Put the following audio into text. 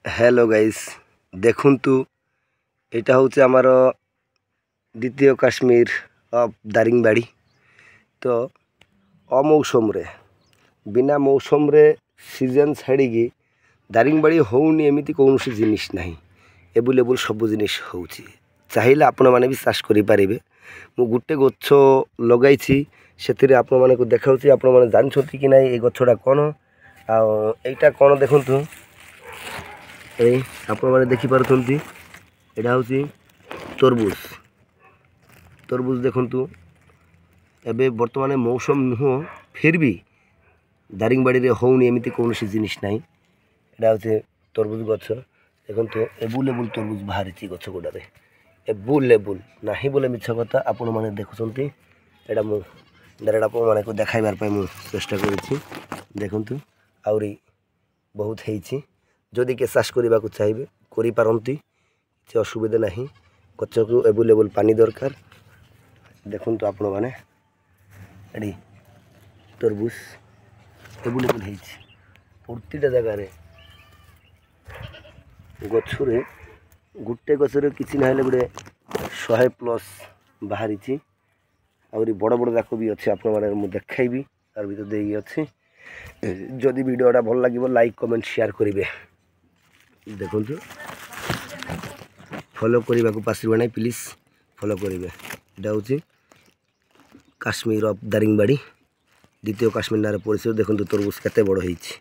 Hello guys देखुंतु एटा होचे आमार द्वितीय काश्मीर ऑफ दारिंगबाड़ी। तो अमौसम रे बिना मौसम रे सीजन छाड़ी दारिंगबाड़ी होउनी एमिति कौनसी जिनिस नहीं। एबुलेबुल सब जिनिस होउची चाहिए आपण मैंने भी चाष करें। मु गोटे गछ लगाई से आपण मानक देखा आपण मैंने जानते कि नहीं ये गछटा कौन आईटा कौन देखु आपण मैंने देखिपारे यहाँ हूँ तरबुज। तरबुज देखु एबे बर्तमान मौसम नुह फिर भी दारिंगबाड़ी होनी एमती कौन जिनिस ना। यहाँ हूँ तरबुज गछ देखो एबुलेबुल तरबुज बाहरी गछ गुड़े एबुलेबुल ना बोले मिछ कथा आपण मैंने देखुं। यहाँ मुझे डायरेक्ट आप मानक देखाइबार चेष्टा करूँ। आउरी बहुत है जदि के चाष करने को चाहिए करिपारती किसी असुविधा नहीं। गच को एबुलेबुल पानी दरकार देखु आपण मैंने ये तरबुज एबुलेबुल है प्रतिटा जगार गच्छे गोटे गचर कि ना गोटे 100+ बाहरी आहरी बड़ बड़ जाक भी अच्छे आप देखाइबी तार भर दे अच्छे। जदि वीडियोटा भल लगे लाइक कमेंट शेयर करेंगे। देखो फॉलो करने को पासबे ना प्लीज फॉलो करेंगे। यहाँ हूँ काश्मीर ऑफ दारिंगबाड़ी द्वितीय काश्मीर नारे परिचय। देखो तरबुज केते बड़ होइछि।